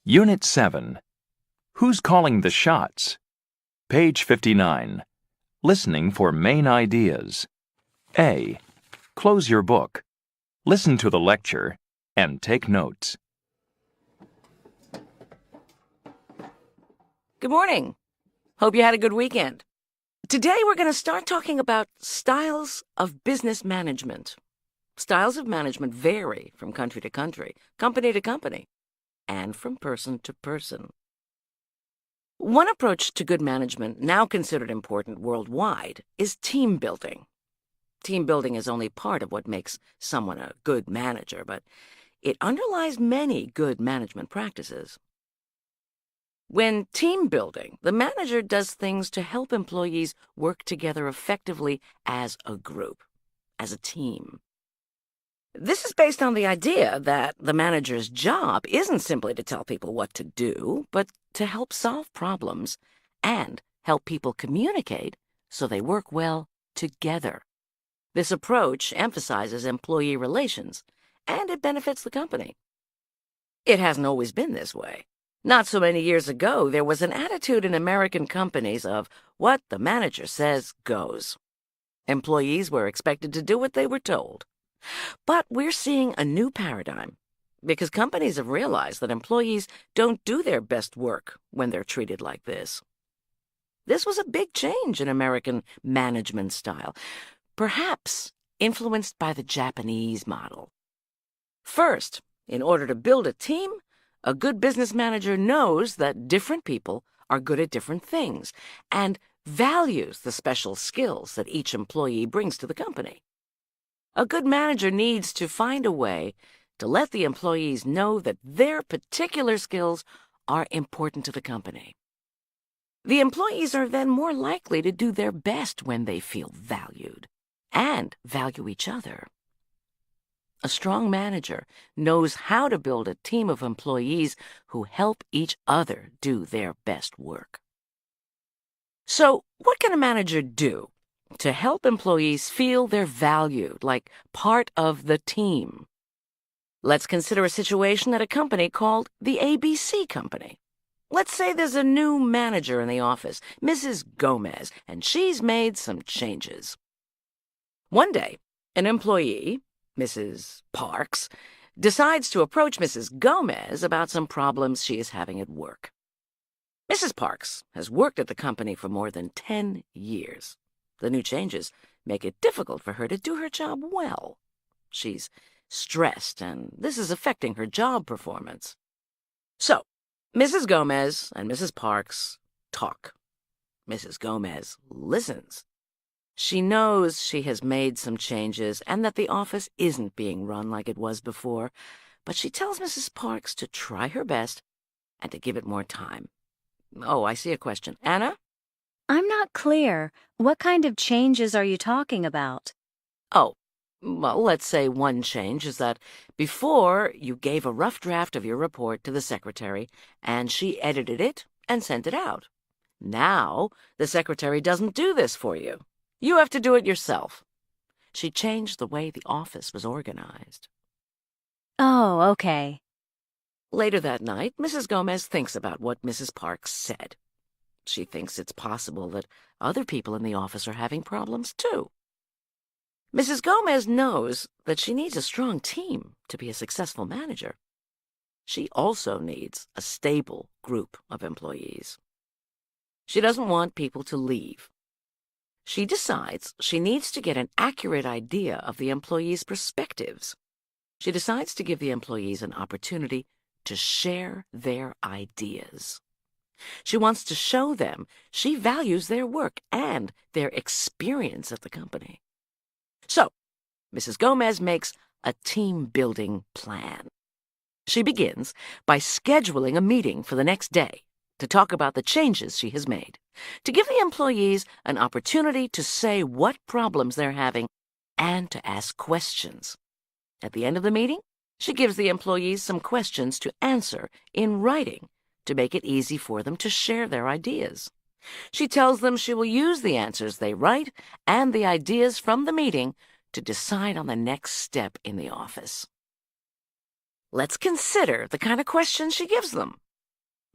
Unit 7. Who's calling the shots? Page 59. Listening for main ideas. A. Close your book. Listen to the lecture and take notes. Good morning. Hope you had a good weekend. Today we're going to start talking about styles of business management. Styles of management vary from country to country, company to company, and from person to person. One approach to good management, now considered important worldwide, is team building. Team building is only part of what makes someone a good manager, but it underlies many good management practices. When team building, the manager does things to help employees work together effectively as a group, as a team. This is based on the idea that the manager's job isn't simply to tell people what to do, but to help solve problems and help people communicate so they work well together. This approach emphasizes employee relations, and it benefits the company. It hasn't always been this way. Not so many years ago, there was an attitude in American companies of what the manager says goes. Employees were expected to do what they were told. But we're seeing a new paradigm because companies have realized that employees don't do their best work when they're treated like this. This was a big change in American management style, perhaps influenced by the Japanese model. First, in order to build a team, a good business manager knows that different people are good at different things and values the special skills that each employee brings to the company. A good manager needs to find a way to let the employees know that their particular skills are important to the company. The employees are then more likely to do their best when they feel valued and value each other. A strong manager knows how to build a team of employees who help each other do their best work. So, what can a manager do to help employees feel they're valued, like part of the team? Let's consider a situation at a company called the ABC Company. Let's say there's a new manager in the office, Mrs. Gomez, and she's made some changes. One day, an employee, Mrs. Parks, decides to approach Mrs. Gomez about some problems she is having at work. Mrs. Parks has worked at the company for more than 10 years. The new changes make it difficult for her to do her job well. She's stressed, and this is affecting her job performance. So, Mrs. Gomez and Mrs. Parks talk. Mrs. Gomez listens. She knows she has made some changes and that the office isn't being run like it was before, but she tells Mrs. Parks to try her best and to give it more time. Oh, I see a question. Anna? I'm not clear. What kind of changes are you talking about? Oh, well, let's say one change is that before you gave a rough draft of your report to the secretary and she edited it and sent it out. Now, the secretary doesn't do this for you. You have to do it yourself. She changed the way the office was organized. Oh, okay. Later that night, Mrs. Gomez thinks about what Mrs. Parks said. She thinks it's possible that other people in the office are having problems too. Mrs. Gomez knows that she needs a strong team to be a successful manager. She also needs a stable group of employees. She doesn't want people to leave. She decides she needs to get an accurate idea of the employees' perspectives. She decides to give the employees an opportunity to share their ideas. She wants to show them she values their work and their experience at the company. So, Mrs. Gomez makes a team-building plan. She begins by scheduling a meeting for the next day to talk about the changes she has made, to give the employees an opportunity to say what problems they're having and to ask questions. At the end of the meeting, she gives the employees some questions to answer in writing to make it easy for them to share their ideas. She tells them she will use the answers they write and the ideas from the meeting to decide on the next step in the office. Let's consider the kind of questions she gives them.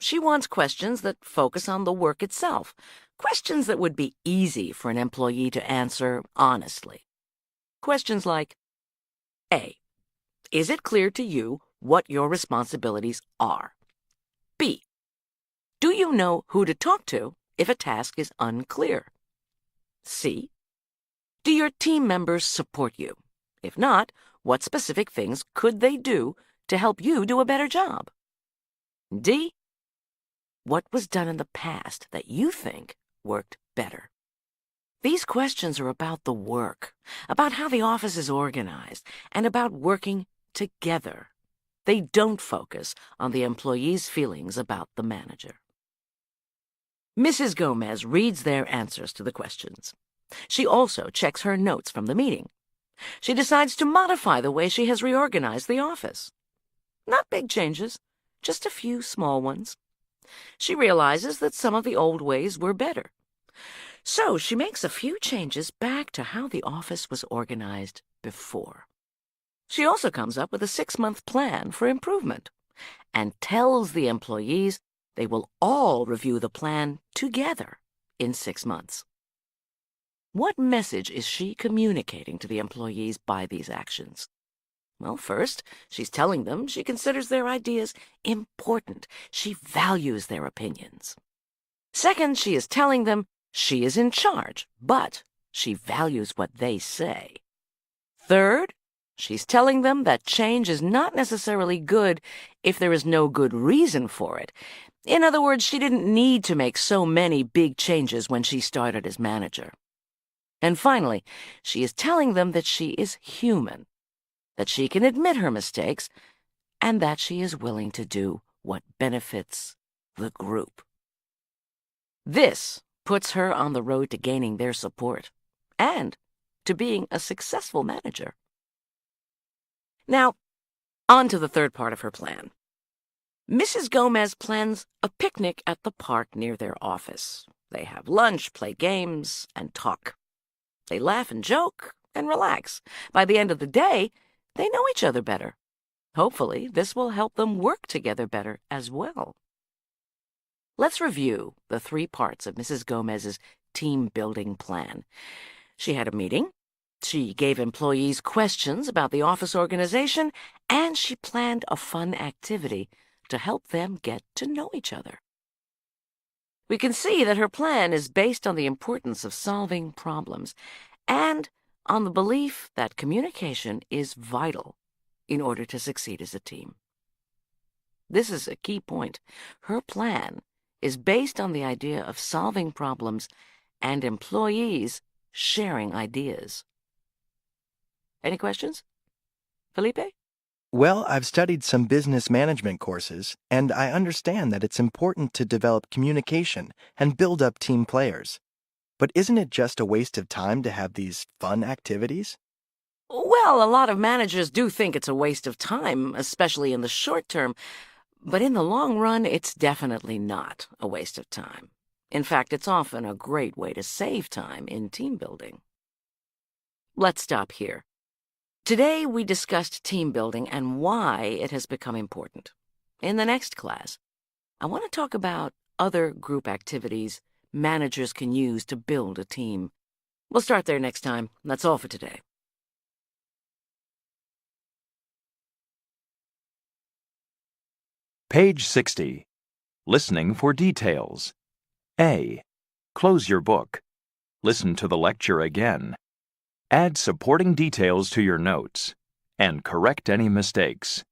She wants questions that focus on the work itself, questions that would be easy for an employee to answer honestly. Questions like, A. Is it clear to you what your responsibilities are? B. Do you know who to talk to if a task is unclear? C. Do your team members support you? If not, what specific things could they do to help you do a better job? D. What was done in the past that you think worked better? These questions are about the work, about how the office is organized, and about working together. They don't focus on the employee's feelings about the manager. Mrs. Gomez reads their answers to the questions. She also checks her notes from the meeting. She decides to modify the way she has reorganized the office. Not big changes, just a few small ones. She realizes that some of the old ways were better. So she makes a few changes back to how the office was organized before. She also comes up with a 6-month plan for improvement and tells the employees they will all review the plan together in 6 months. What message is she communicating to the employees by these actions? Well, first, she's telling them she considers their ideas important. She values their opinions. Second, she is telling them she is in charge, but she values what they say. Third, she's telling them that change is not necessarily good if there is no good reason for it. In other words, she didn't need to make so many big changes when she started as manager. And finally, she is telling them that she is human, that she can admit her mistakes, and that she is willing to do what benefits the group. This puts her on the road to gaining their support and to being a successful manager. Now, on to the third part of her plan. Mrs. Gomez plans a picnic at the park near their office. They have lunch, play games, and talk. They laugh and joke and relax. By the end of the day, they know each other better. Hopefully, this will help them work together better as well. Let's review the 3 parts of Mrs. Gomez's team-building plan. She had a meeting, she gave employees questions about the office organization, and she planned a fun activity to help them get to know each other. We can see that her plan is based on the importance of solving problems and on the belief that communication is vital in order to succeed as a team. This is a key point. Her plan is based on the idea of solving problems and employees sharing ideas. Any questions? Felipe? Well, I've studied some business management courses, and I understand that it's important to develop communication and build up team players. But isn't it just a waste of time to have these fun activities? Well, a lot of managers do think it's a waste of time, especially in the short term. But in the long run, it's definitely not a waste of time. In fact, it's often a great way to save time in team building. Let's stop here. Today, we discussed team building and why it has become important. In the next class, I want to talk about other group activities managers can use to build a team. We'll start there next time. That's all for today. Page 60. Listening for details. A. Close your book. Listen to the lecture again. Add supporting details to your notes and correct any mistakes.